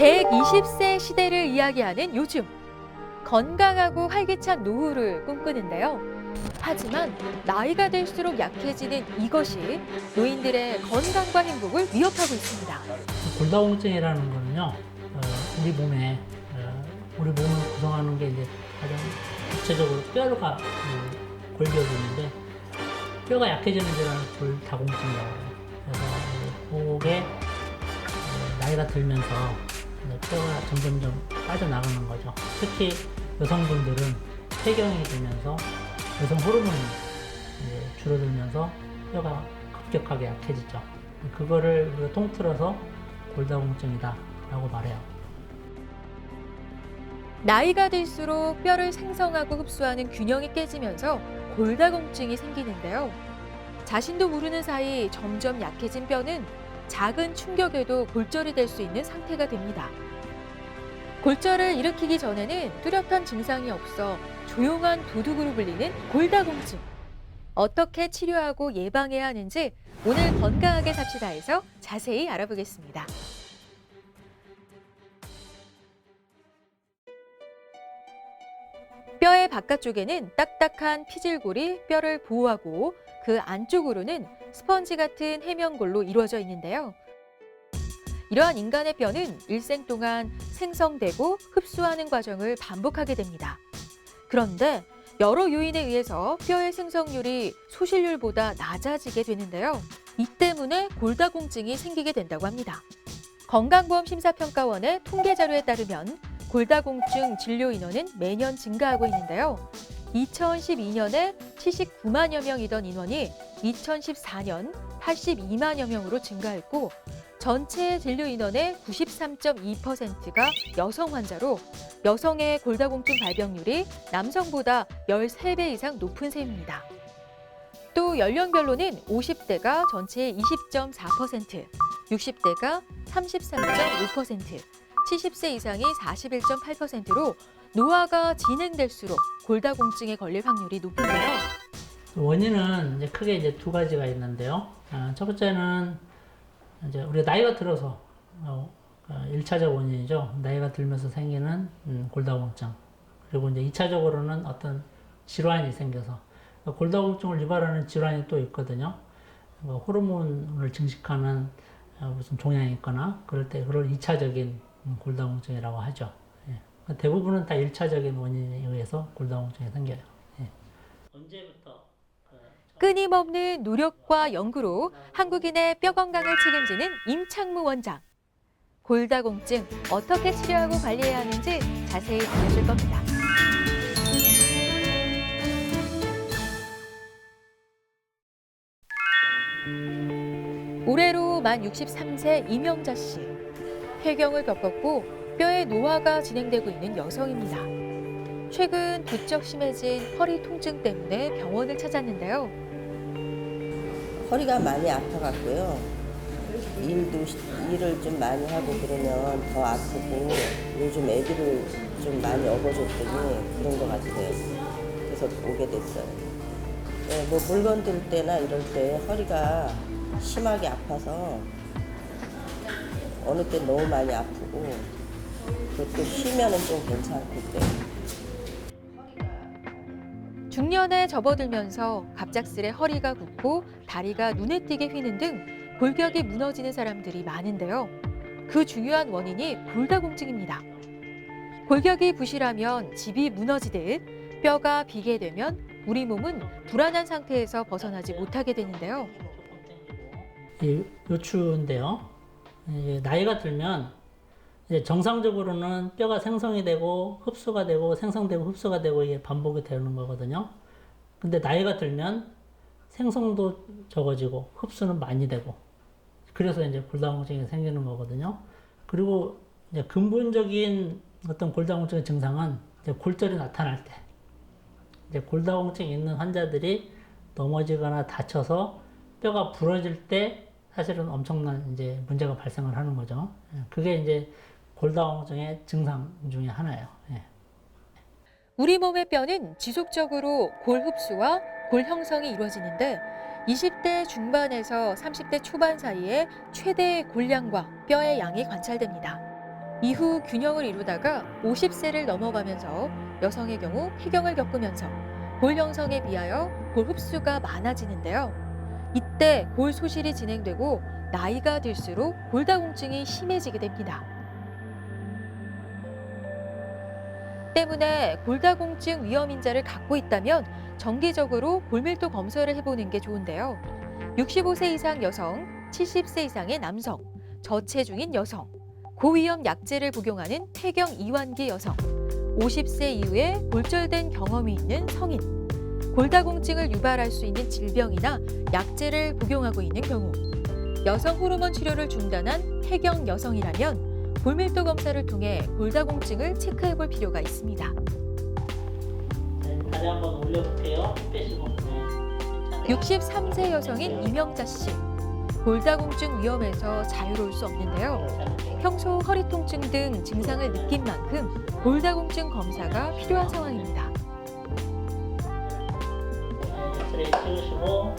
120세 시대를 이야기하는 요즘, 건강하고 활기찬 노후를 꿈꾸는데요. 하지만 나이가 들수록 약해지는 이것이 노인들의 건강과 행복을 위협하고 있습니다. 골다공증이라는 거는요, 우리 몸에 우리 몸을 구성하는 게 이제 가장 구체적으로 뼈가 골격이 있는데, 뼈가 약해지는 질환을 골다공증이라고 해요. 그래서 목에 나이가 들면서 뼈가 점점점 빠져나가는 거죠. 특히 여성분들은 폐경이 되면서 여성 호르몬이 줄어들면서 뼈가 급격하게 약해지죠. 그거를 우리가 통틀어서 골다공증이다 라고 말해요. 나이가 들수록 뼈를 생성하고 흡수하는 균형이 깨지면서 골다공증이 생기는데요. 자신도 모르는 사이 점점 약해진 뼈는 작은 충격에도 골절이 될 수 있는 상태가 됩니다. 골절을 일으키기 전에는 뚜렷한 증상이 없어 조용한 도둑으로 불리는 골다공증. 어떻게 치료하고 예방해야 하는지 오늘 건강하게 삽시다에서 자세히 알아보겠습니다. 뼈의 바깥쪽에는 딱딱한 피질골이 뼈를 보호하고 그 안쪽으로는 스펀지 같은 해면골로 이루어져 있는데요. 이러한 인간의 뼈는 일생 동안 생성되고 흡수하는 과정을 반복하게 됩니다. 그런데 여러 요인에 의해서 뼈의 생성률이 소실률보다 낮아지게 되는데요. 이 때문에 골다공증이 생기게 된다고 합니다. 건강보험심사평가원의 통계 자료에 따르면 골다공증 진료 인원은 매년 증가하고 있는데요. 2012년에 79만여 명이던 인원이 2014년 82만여 명으로 증가했고, 전체 진료 인원의 93.2%가 여성 환자로 여성의 골다공증 발병률이 남성보다 13배 이상 높은 셈입니다. 또 연령별로는 50대가 전체의 20.4%, 60대가 33.5%, 70세 이상이 41.8%로 노화가 진행될수록 골다공증에 걸릴 확률이 높은데요. 원인은 이제 크게 두 가지가 있는데요. 첫 번째는 이제 우리가 나이가 들어서 1차적 원인이죠. 나이가 들면서 생기는 골다공증. 그리고 이제 2차적으로는 어떤 질환이 생겨서 골다공증을 유발하는 질환이 또 있거든요. 호르몬을 증식하는 무슨 종양이 있거나 그럴 때 그걸 2차적인 골다공증이라고 하죠. 예. 대부분은 다 1차적인 원인에 의해서 골다공증이 생겨요. 예. 언제부터? 끊임없는 노력과 연구로 한국인의 뼈 건강을 책임지는 임창무 원장. 골다공증 어떻게 치료하고 관리해야 하는지 자세히 알려줄 겁니다. 올해로 만 63세 이명자 씨. 폐경을 겪었고 뼈의 노화가 진행되고 있는 여성입니다. 최근 부쩍 심해진 허리 통증 때문에 병원을 찾았는데요. 허리가 많이 아파갖고요. 일을 좀 많이 하고 그러면 더 아프고 요즘 애들을 좀 많이 업어줬더니 그런 것 같아요. 그래서 오게 됐어요. 네, 뭐 물건 들 때나 이럴 때 허리가 심하게 아파서 어느 때 너무 많이 아프고 그것도 쉬면은 좀 괜찮고 그래요. 중년에 접어들면서 갑작스레 허리가 굽고 다리가 눈에 띄게 휘는 등 골격이 무너지는 사람들이 많은데요. 그 중요한 원인이 골다공증입니다. 골격이 부실하면 집이 무너지듯 뼈가 비게 되면 우리 몸은 불안한 상태에서 벗어나지 못하게 되는데요. 요추인데요. 나이가 들면 이제 정상적으로는 뼈가 생성이 되고 흡수가 되고 생성되고 흡수가 되고 이게 반복이 되는 거거든요. 근데 나이가 들면 생성도 적어지고 흡수는 많이 되고 그래서 이제 골다공증이 생기는 거거든요. 그리고 이제 근본적인 어떤 골다공증의 증상은 이제 골절이 나타날 때, 이제 골다공증이 있는 환자들이 넘어지거나 다쳐서 뼈가 부러질 때 사실은 엄청난 이제 문제가 발생을 하는 거죠. 그게 이제 골다공증의 증상 중에 하나예요. 예. 우리 몸의 뼈는 지속적으로 골 흡수와 골 형성이 이루어지는데 20대 중반에서 30대 초반 사이에 최대의 골량과 뼈의 양이 관찰됩니다. 이후 균형을 이루다가 50세를 넘어가면서 여성의 경우 폐경을 겪으면서 골 형성에 비하여 골 흡수가 많아지는데요. 이때 골 소실이 진행되고 나이가 들수록 골다공증이 심해지게 됩니다. 때문에 골다공증 위험 인자를 갖고 있다면 정기적으로 골밀도 검사를 해보는 게 좋은데요. 65세 이상 여성, 70세 이상의 남성, 저체중인 여성, 고위험 약제를 복용하는 폐경 이완기 여성, 50세 이후에 골절된 경험이 있는 성인, 골다공증을 유발할 수 있는 질병이나 약제를 복용하고 있는 경우, 여성 호르몬 치료를 중단한 폐경 여성이라면 골밀도 검사를 통해 골다공증을 체크해 볼 필요가 있습니다. 네, 다리 한번 올려볼게요. 빼시고. 네. 63세 여성인 이명자 씨. 골다공증 위험에서 자유로울 수 없는데요. 평소 허리 통증 등 증상을 느낀 만큼 골다공증 검사가 필요한 상황입니다. 엑스레이 찍으시고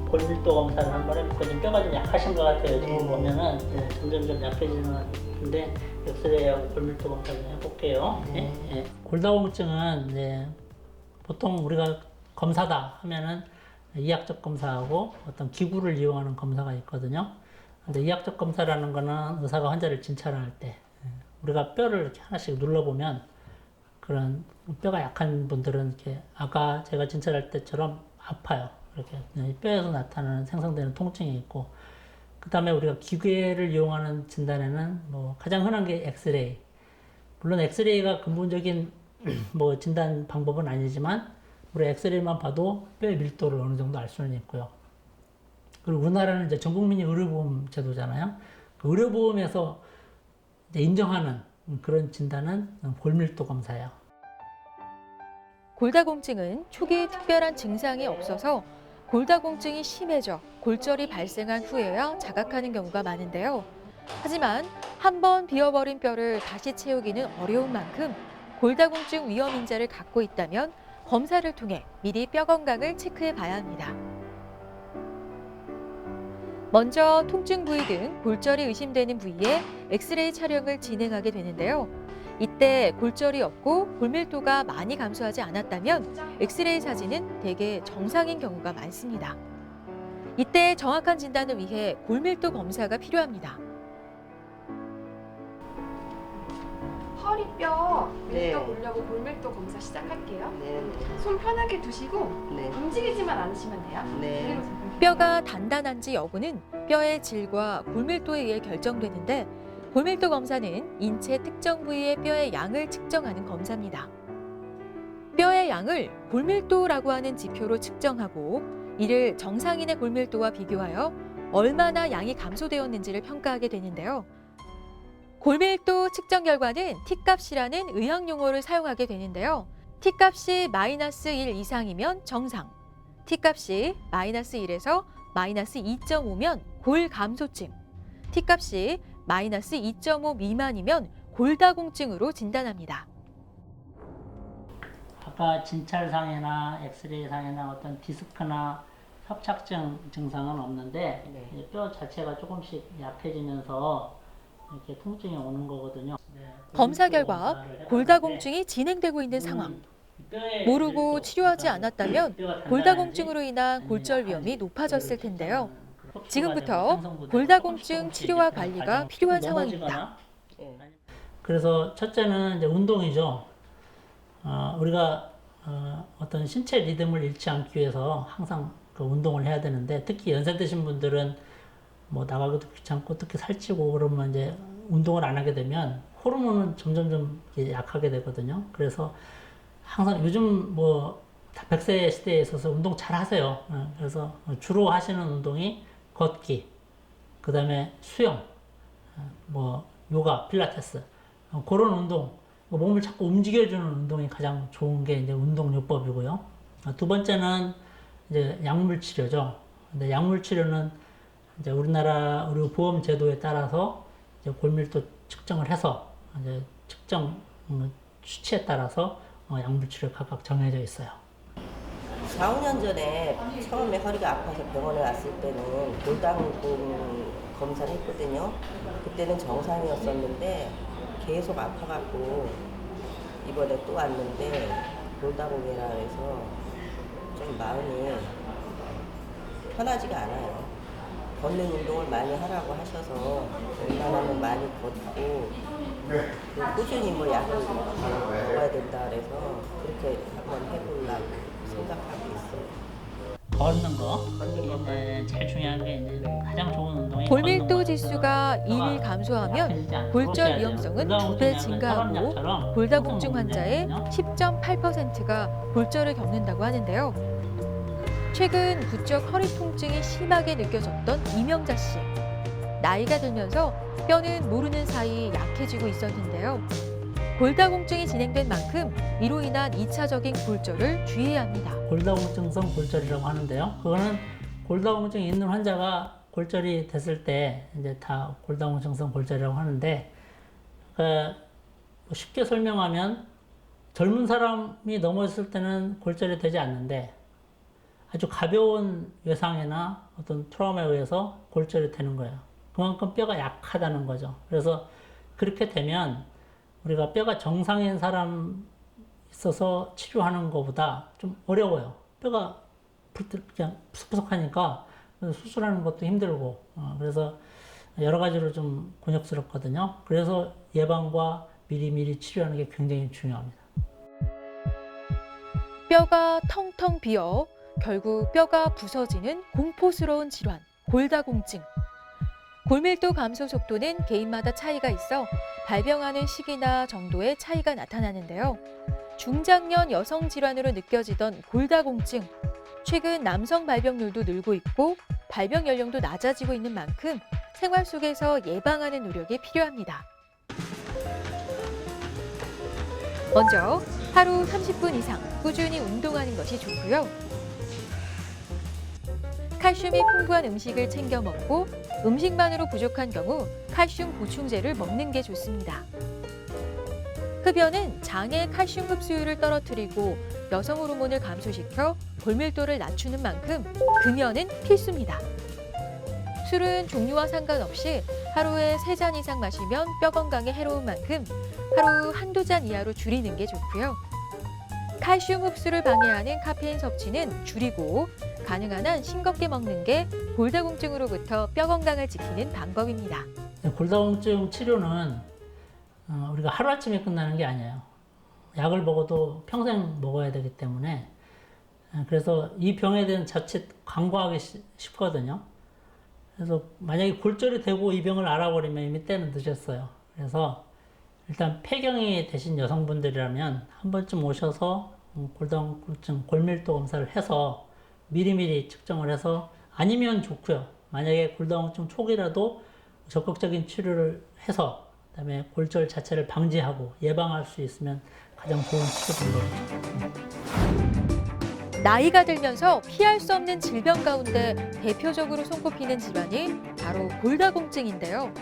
골밀도 검사를 한번 해볼거든요. 뼈가 좀 약하신 것 같아요. 지금 보면은 점점 약해지는 것 같은데 엑스레이하고 골밀도 검사 좀 해볼게요. 골다공증은 보통 우리가 검사다 하면은 이학적 검사하고 어떤 기구를 이용하는 검사가 있거든요. 근데 이학적 검사라는 거는 의사가 환자를 진찰할 때 우리가 뼈를 이렇게 하나씩 눌러보면 그런 뼈가 약한 분들은 이렇게 아까 제가 진찰할 때처럼 아파요. 이렇게 뼈에서 나타나는 생성되는 통증이 있고, 그 다음에 우리가 기계를 이용하는 진단에는 뭐 가장 흔한 게 엑스레이. 물론 엑스레이가 근본적인 뭐 진단 방법은 아니지만 우리 엑스레이만 봐도 뼈의 밀도를 어느 정도 알 수는 있고요. 그리고 우리나라는 이제 전 국민이 의료보험 제도잖아요. 그 의료보험에서 이제 인정하는 그런 진단은 골밀도 검사예요. 골다공증은 초기에 특별한 증상이 없어서 골다공증이 심해져 골절이 발생한 후에야 자각하는 경우가 많은데요. 하지만 한번 비어버린 뼈를 다시 채우기는 어려운 만큼 골다공증 위험 인자를 갖고 있다면 검사를 통해 미리 뼈 건강을 체크해 봐야 합니다. 먼저 통증 부위 등 골절이 의심되는 부위에 엑스레이 촬영을 진행하게 되는데요. 이때 골절이 없고 골밀도가 많이 감소하지 않았다면 엑스레이 사진은 대개 정상인 경우가 많습니다. 이때 정확한 진단을 위해 골밀도 검사가 필요합니다. 허리뼈 네. 밀도 보려고 골밀도 검사 시작할게요. 네, 손 편하게 두시고 네, 움직이지만 않으시면 돼요. 네. 그리고 잠깐 뼈가 단단한지 여부는 뼈의 질과 골밀도에 의해 결정되는데 골밀도 검사는 인체 특정 부위의 뼈의 양을 측정하는 검사입니다. 뼈의 양을 골밀도라고 하는 지표로 측정하고 이를 정상인의 골밀도와 비교하여 얼마나 양이 감소되었는지를 평가하게 되는데요. 골밀도 측정 결과는 T값이라는 의학 용어를 사용하게 되는데요. T값이 -1 이상이면 정상, T값이 -1에서 -2.5면 골 감소증, T값이 -2.5 미만이면 골다공증으로 진단합니다. 아까 진찰상이나 엑스레이상이나 어떤 디스크나 협착증 증상은 없는데 네. 이제 뼈 자체가 조금씩 약해지면서 이렇게 통증이 오는 거거든요. 검사 결과 골다공증이 진행되고 있는 상황. 모르고 치료하지 않았다면 골다공증으로 인한 골절 위험이 높아졌을 텐데요. 지금부터 골다공증 치료와 관리가 필요한 상황입니다. 그래서 첫째는 이제 운동이죠. 우리가 어떤 신체 리듬을 잃지 않기 위해서 항상 그 운동을 해야 되는데 특히 연세 드신 분들은 뭐 나가기도 귀찮고 특히 살찌고 그러면 이제 운동을 안 하게 되면 호르몬은 점점 약하게 되거든요. 그래서 항상 요즘 뭐 100세 시대에 있어서 운동 잘 하세요. 그래서 주로 하시는 운동이 걷기, 그 다음에 수영, 뭐 요가, 필라테스 그런 운동, 몸을 자꾸 움직여주는 운동이 가장 좋은 게 이제 운동요법이고요. 두 번째는 이제 약물 치료죠. 근데 약물 치료는 이제 우리나라 의료보험 제도에 따라서 이제 골밀도 측정을 해서 이제 측정 수치에 따라서 약물 치료 각각 정해져 있어요. 4, 5년 전에 처음에 허리가 아파서 병원에 왔을 때는 골다공증 검사를 했거든요. 그때는 정상이었었는데 계속 아파갖고 이번에 또 왔는데 골다공이라 해서 좀 마음이 편하지가 않아요. 걷는 운동을 많이 하라고 하셔서 웬만하면 많이 걷고 그 꾸준히 뭐 약을 먹어야 된다 그래서 그렇게 한번 해보려고 생각하고 있어요. 걷는 거 이게 제일 중요한 게 이제 가장 좋은 운동이 골밀도 걷는 지수가 거예요. 1 감소하면 약해지지 않고 골절 걷어야 돼요. 위험성은 골다공증이 2배 하면 증가하고 혈압약처럼 골다공증 항상 환자의 문제거든요. 10.8%가 골절을 겪는다고 하는데요. 최근 부쩍 허리 통증이 심하게 느껴졌던 이명자 씨. 나이가 들면서 뼈는 모르는 사이 약해지고 있었는데요. 골다공증이 진행된 만큼 이로 인한 2차적인 골절을 주의해야 합니다. 골다공증성 골절이라고 하는데요. 그거는 골다공증이 있는 환자가 골절이 됐을 때 이제 다 골다공증성 골절이라고 하는데 쉽게 설명하면 젊은 사람이 넘어졌을 때는 골절이 되지 않는데 아주 가벼운 외상이나 어떤 트라우마에 의해서 골절이 되는 거예요. 그만큼 뼈가 약하다는 거죠. 그래서 그렇게 되면 우리가 뼈가 정상인 사람 있어서 치료하는 것보다 좀 어려워요. 뼈가 그냥 푸석푸석하니까 수술하는 것도 힘들고 그래서 여러 가지로 좀 곤욕스럽거든요. 그래서 예방과 미리미리 치료하는 게 굉장히 중요합니다. 뼈가 텅텅 비어 결국 뼈가 부서지는 공포스러운 질환, 골다공증. 골밀도 감소 속도는 개인마다 차이가 있어 발병하는 시기나 정도의 차이가 나타나는데요. 중장년 여성 질환으로 느껴지던 골다공증. 최근 남성 발병률도 늘고 있고 발병 연령도 낮아지고 있는 만큼 생활 속에서 예방하는 노력이 필요합니다. 먼저 하루 30분 이상 꾸준히 운동하는 것이 좋고요. 칼슘이 풍부한 음식을 챙겨 먹고 음식만으로 부족한 경우 칼슘 보충제를 먹는 게 좋습니다. 흡연은 장의 칼슘 흡수율을 떨어뜨리고 여성 호르몬을 감소시켜 골밀도를 낮추는 만큼 금연은 필수입니다. 술은 종류와 상관없이 하루에 3잔 이상 마시면 뼈 건강에 해로운 만큼 하루 한두 잔 이하로 줄이는 게 좋고요. 칼슘 흡수를 방해하는 카페인 섭취는 줄이고 가능한 한 싱겁게 먹는 게 골다공증으로부터 뼈 건강을 지키는 방법입니다. 골다공증 치료는 우리가 하루아침에 끝나는 게 아니에요. 약을 먹어도 평생 먹어야 되기 때문에 그래서 이 병에 대한 자칫 간과하기 쉽거든요. 그래서 만약에 골절이 되고 이 병을 알아버리면 이미 때는 늦었어요. 그래서 일단 폐경이 되신 여성분들이라면 한 번쯤 오셔서 골다공증 골밀도 검사를 해서 미리미리 측정을 해서 아니면 좋고요. 만약에 골다공증 초기라도 적극적인 치료를 해서 그다음에 골절 자체를 방지하고 예방할 수 있으면 가장 좋은 치료 방법이죠. 나이가 들면서 피할 수 없는 질병 가운데 대표적으로 손꼽히는 질환이 바로 골다공증인데요.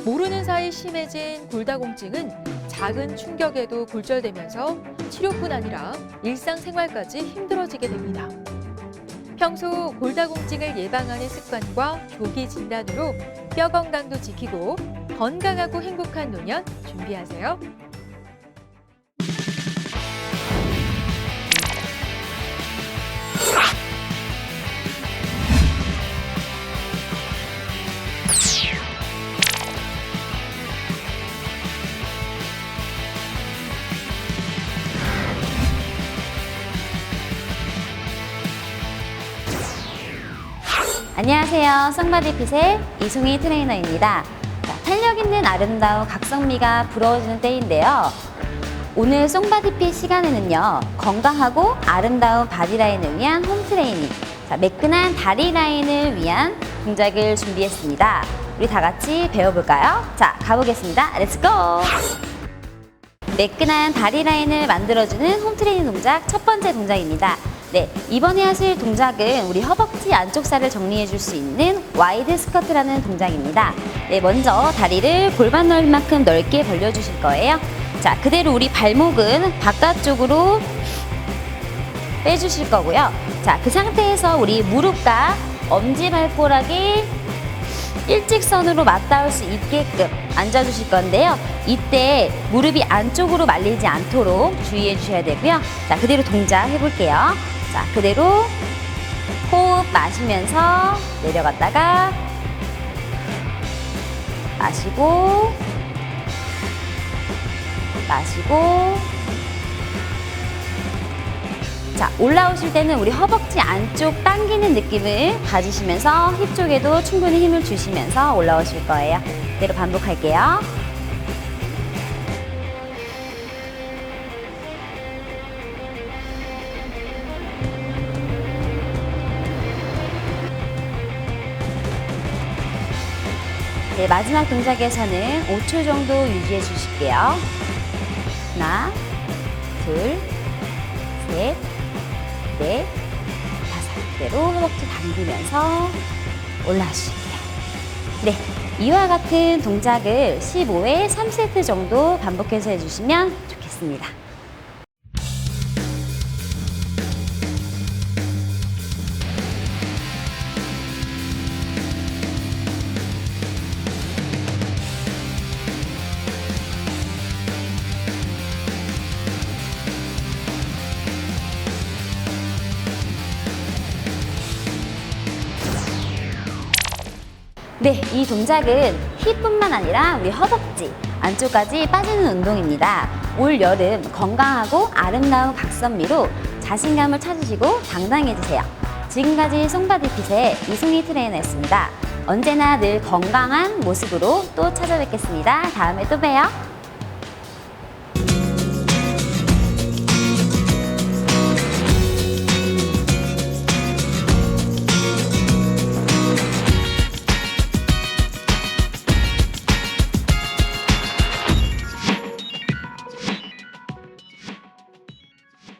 모르는 사이 심해진 골다공증은 작은 충격에도 골절되면서 치료뿐 아니라 일상생활까지 힘들어지게 됩니다. 평소 골다공증을 예방하는 습관과 조기 진단으로 뼈 건강도 지키고 건강하고 행복한 노년 준비하세요. 안녕하세요. 쌍바디핏의 이송희 트레이너입니다. 자, 탄력 있는 아름다운 각성미가 부러워지는 때인데요. 오늘 송바디핏 시간에는요, 건강하고 아름다운 바디라인을 위한 홈트레이닝, 자, 매끈한 다리 라인을 위한 동작을 준비했습니다. 우리 다 같이 배워볼까요? 자, 가보겠습니다. 렛츠고! 매끈한 다리 라인을 만들어주는 홈트레이닝 동작 첫 번째 동작입니다. 네, 이번에 하실 동작은 우리 허벅지 안쪽 살을 정리해 줄 수 있는 와이드 스쿼트라는 동작입니다. 네, 먼저 다리를 골반 넓이만큼 넓게 벌려 주실 거예요. 자, 그대로 우리 발목은 바깥쪽으로 빼주실 거고요. 자, 그 상태에서 우리 무릎과 엄지발가락이 일직선으로 맞닿을 수 있게끔 앉아주실 건데요. 이때 무릎이 안쪽으로 말리지 않도록 주의해 주셔야 되고요. 자, 그대로 동작 해볼게요. 자, 그대로 호흡 마시면서 내려갔다가 마시고 자, 올라오실 때는 우리 허벅지 안쪽 당기는 느낌을 가지시면서 힙 쪽에도 충분히 힘을 주시면서 올라오실 거예요. 그대로 반복할게요. 네, 마지막 동작에서는 5초 정도 유지해 주실게요. 하나, 둘, 셋, 넷, 다섯. 대로 허벅지 당기면서 올라오실게요. 네, 이와 같은 동작을 15회 3세트 정도 반복해서 해주시면 좋겠습니다. 네, 이 동작은 힙뿐만 아니라 우리 허벅지 안쪽까지 빠지는 운동입니다. 올 여름 건강하고 아름다운 각선미로 자신감을 찾으시고 당당해지세요. 지금까지 송바디핏의 이송희 트레이너였습니다. 언제나 늘 건강한 모습으로 또 찾아뵙겠습니다. 다음에 또 봬요.